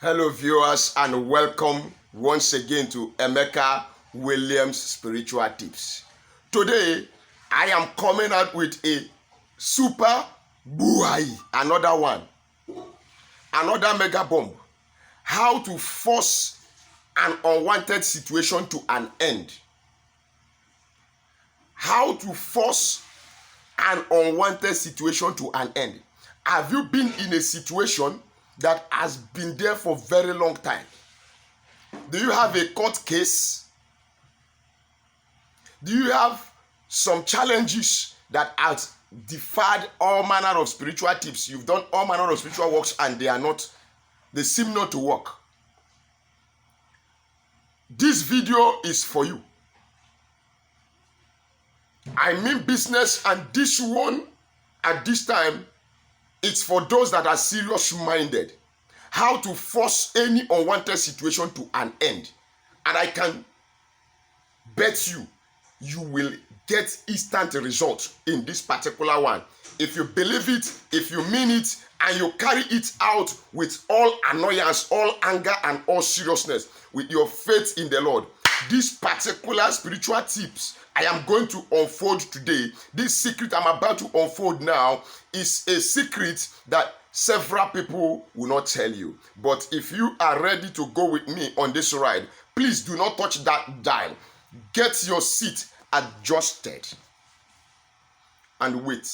Hello viewers and welcome once again to Emeka Williams Spiritual Tips. Today I am coming out with a super buhai, another mega bomb. How to force an unwanted situation to an end. How to force an unwanted situation to an end. Have you been in a situation that has been there for a very long time? Do you have a court case? Do you have some challenges that has defied all manner of spiritual tips? You've done all manner of spiritual works and they seem not to work. This video is for you. I mean business, and this one at this time, it's for those that are serious-minded. How to force any unwanted situation to an end. And I can bet you will get instant results in this particular one. If you believe it, if you mean it, and you carry it out with all annoyance, all anger, and all seriousness, with your faith in the Lord, these particular spiritual tips I am going to unfold today, this secret I'm about to unfold now, is a secret that several people will not tell you. But if you are ready to go with me on this ride, please do not touch that dial. Get your seat adjusted and wait.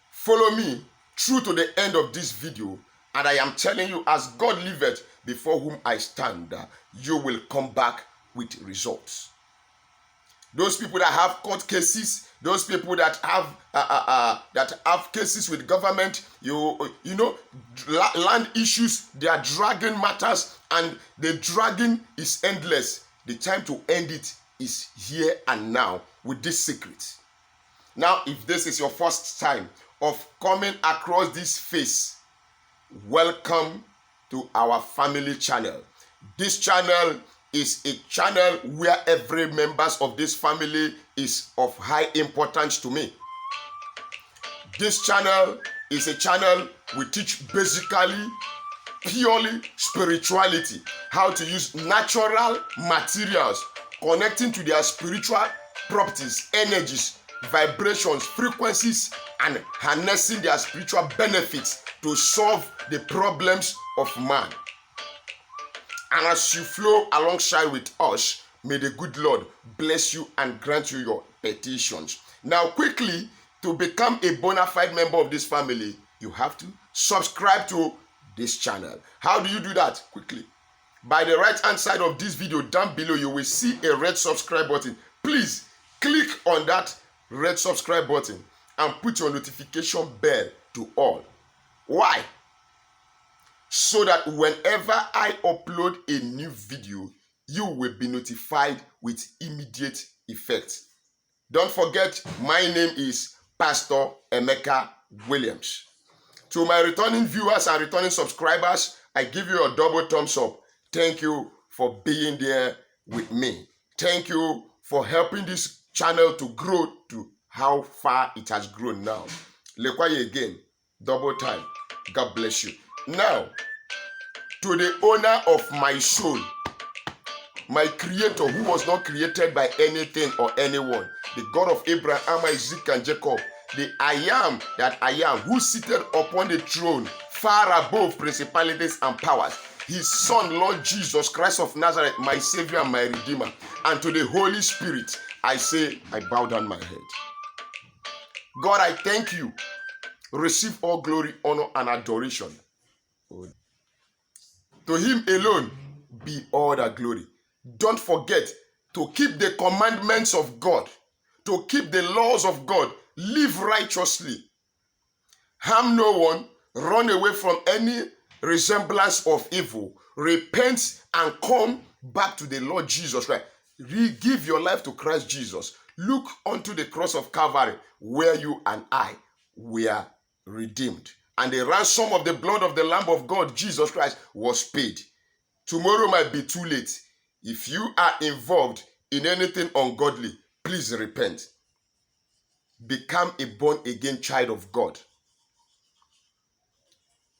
Follow me through to the end of this video, and I am telling you, as God liveth, before whom I stand, you will come back with results. Those people that have court cases, those people that have cases with government, land issues, they are dragging matters, and the dragging is endless. The time to end it is here and now with this secret. Now, if this is your first time of coming across this face, welcome to our family channel. This channel is a channel where every member of this family is of high importance to me. This channel is a channel we teach basically purely spirituality, how to use natural materials connecting to their spiritual properties, energies, vibrations, frequencies, and harnessing their spiritual benefits to solve the problems of man. And as you flow alongside with us, may the good Lord bless you and grant you your petitions. Now, quickly, to become a bona fide member of this family, you have to subscribe to this channel. How do you do that? Quickly. By the right hand side of this video, down below, you will see a red subscribe button. Please click on that red subscribe button and put your notification bell to all. Why? So that whenever I upload a new video, you will be notified with immediate effect. Don't forget, my name is Pastor Emeka Williams. To my returning viewers and returning subscribers, I give you a double thumbs up. Thank you for being there with me. Thank you for helping this channel to grow to how far it has grown now. Lekwaye again, double time. God bless you. Now, to the owner of my soul, my creator who was not created by anything or anyone, the God of Abraham, Isaac, and Jacob, the I am that I am, who seated upon the throne far above principalities and powers, his son, Lord Jesus Christ of Nazareth, my Savior and my Redeemer, and to the Holy Spirit, I say, I bow down my head. God, I thank you. Receive all glory, honor, and adoration. To him alone be all the glory. Don't forget to keep the commandments of God, to keep the laws of God, live righteously, harm no one, run away from any resemblance of evil, repent and come back to the Lord Jesus Christ. Give your life to Christ Jesus. Look unto the cross of Calvary where you and I were redeemed. And the ransom of the blood of the Lamb of God, Jesus Christ, was paid. Tomorrow might be too late. If you are involved in anything ungodly, please repent. Become a born-again child of God.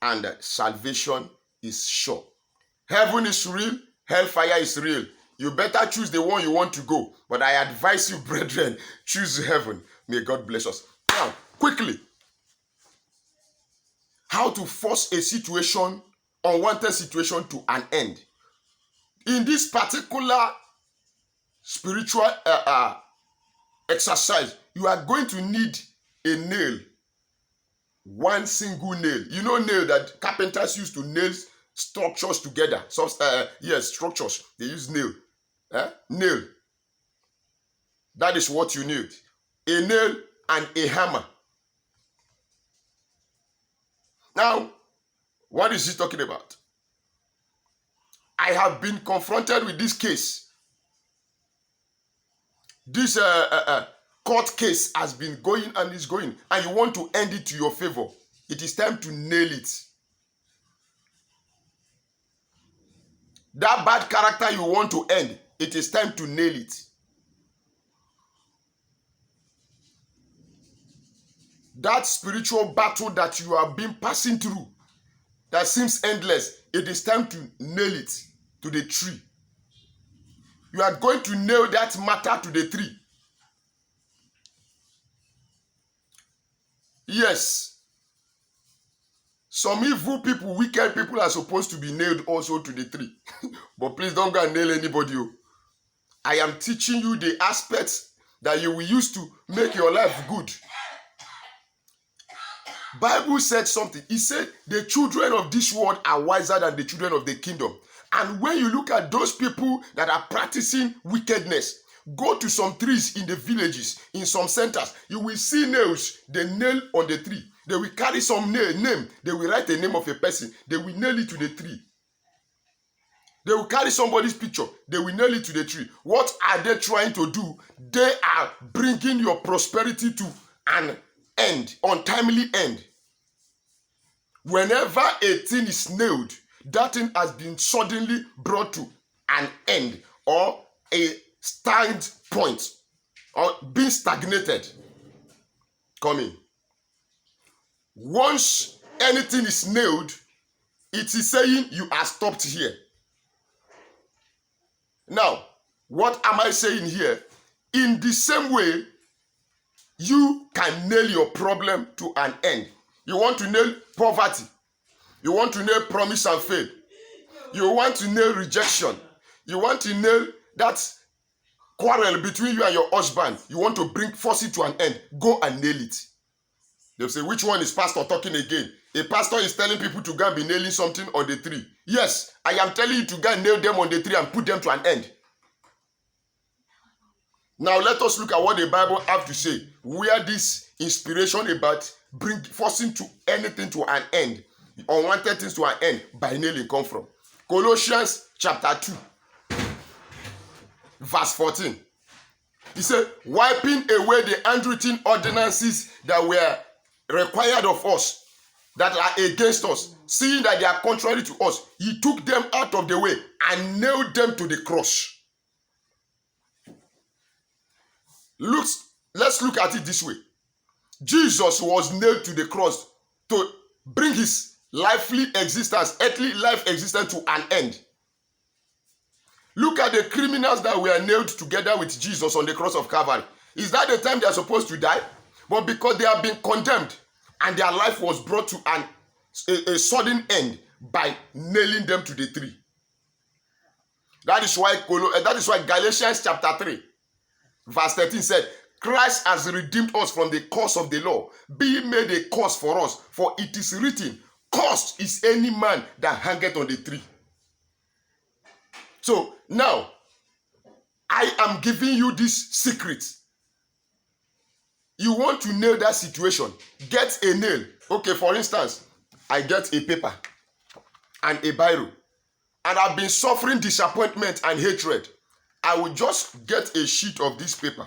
And salvation is sure. Heaven is real, hellfire is real. You better choose the one you want to go. But I advise you, brethren, choose heaven. May God bless us. Now, quickly, how to force a situation, unwanted situation, to an end. In this particular spiritual exercise, you are going to need a nail. One single nail. You know nail that carpenters use to nail structures together. Yes, structures. They use nail. Nail. That is what you need. A nail and a hammer. Now, what is he talking about? I have been confronted with this case. This court case has been going and is going, and you want to end it to your favor. It is time to nail it. That bad character you want to end, it is time to nail it. That spiritual battle that you have been passing through, that seems endless, it is time to nail it to the tree. You are going to nail that matter to the tree. Yes. Some evil people, wicked people are supposed to be nailed also to the tree. But please don't go and nail anybody. I am teaching you the aspects that you will use to make your life good. Bible said something. It said the children of this world are wiser than the children of the kingdom. And when you look at those people that are practicing wickedness, go to some trees in the villages, in some centers, you will see nails. They nail on the tree. They will carry some name. They will write the name of a person. They will nail it to the tree. They will carry somebody's picture. They will nail it to the tree. What are they trying to do? They are bringing your prosperity to an end, untimely end. Whenever a thing is nailed, that thing has been suddenly brought to an end or a stand point or being stagnated. Coming. Once anything is nailed, it is saying you are stopped here. Now, what am I saying here? In the same way, you can nail your problem to an end. You want to nail poverty. You want to nail promise and faith. You want to nail rejection. You want to nail that quarrel between you and your husband. You want to force it to an end. Go and nail it. They'll say, which one is pastor talking again? A pastor is telling people to go and be nailing something on the tree. Yes, I am telling you to go and nail them on the tree and put them to an end. Now let us look at what the Bible have to say. Where this inspiration about forcing to anything to an end, unwanted things to an end by nailing come from. Colossians chapter 2, verse 14. He said, wiping away the handwritten ordinances that were required of us, that are against us, seeing that they are contrary to us, he took them out of the way and nailed them to the cross. Let's look at it this way. Jesus was nailed to the cross to bring his lively existence, earthly life existence to an end. Look at the criminals that were nailed together with Jesus on the cross of Calvary. Is that the time they are supposed to die? But because they have been condemned and their life was brought to a sudden end by nailing them to the tree. That is why Galatians chapter 3, verse 13 said, Christ has redeemed us from the curse of the law, being made a curse for us. For it is written, cursed is any man that hangeth on the tree. So now, I am giving you this secret. You want to nail that situation, get a nail. Okay, for instance, I get a paper and a biro, and I've been suffering disappointment and hatred. I will just get a sheet of this paper.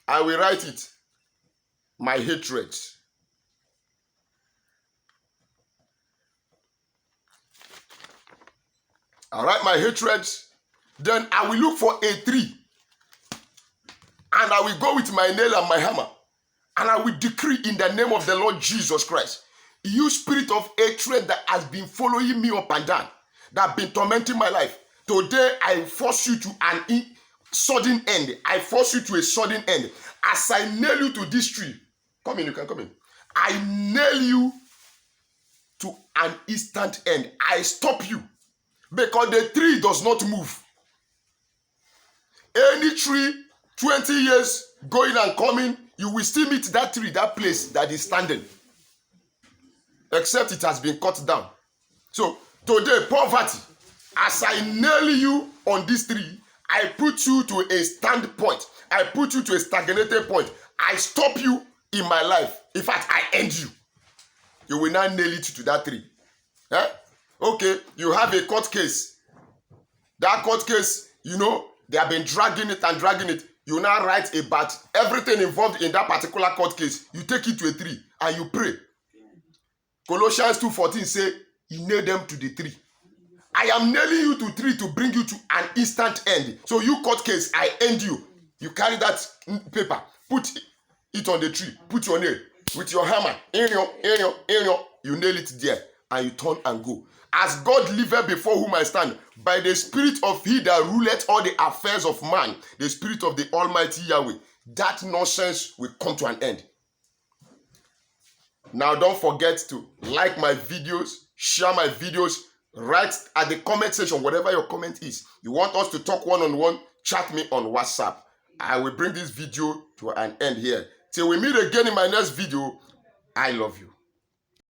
I will write it, my hatred. I write my hatred, then I will look for a tree. And I will go with my nail and my hammer. And I will decree in the name of the Lord Jesus Christ. You spirit of hatred that has been following me up and down, that have been tormenting my life. Today, I force you to an sudden end. I force you to a sudden end. As I nail you to this tree, come in, you can come in. I nail you to an instant end. I stop you because the tree does not move. Any tree, 20 years going and coming, you will still meet that tree, that place that is standing, except it has been cut down. So today, poverty, as I nail you on this tree, I put you to a standpoint. I put you to a stagnated point. I stop you in my life. In fact, I end you. You will not nail it to that tree. Eh? Okay, you have a court case. That court case, you know, they have been dragging it and dragging it. You now write about everything involved in that particular court case. You take it to a tree and you pray. Colossians 2:14 say, he nailed them to the tree. I am nailing you to tree to bring you to an instant end. So you court case, I end you. You carry that paper, put it on the tree, put your nail with your hammer. You nail it there and you turn and go. As God liveth before whom I stand, by the spirit of he that ruleth all the affairs of man, the spirit of the Almighty Yahweh, that nonsense will come to an end. Now don't forget to like my videos, share my videos, write at the comment section, whatever your comment is. You want us to talk one-on-one, chat me on WhatsApp. I will bring this video to an end here. Till we meet again in my next video, I love you.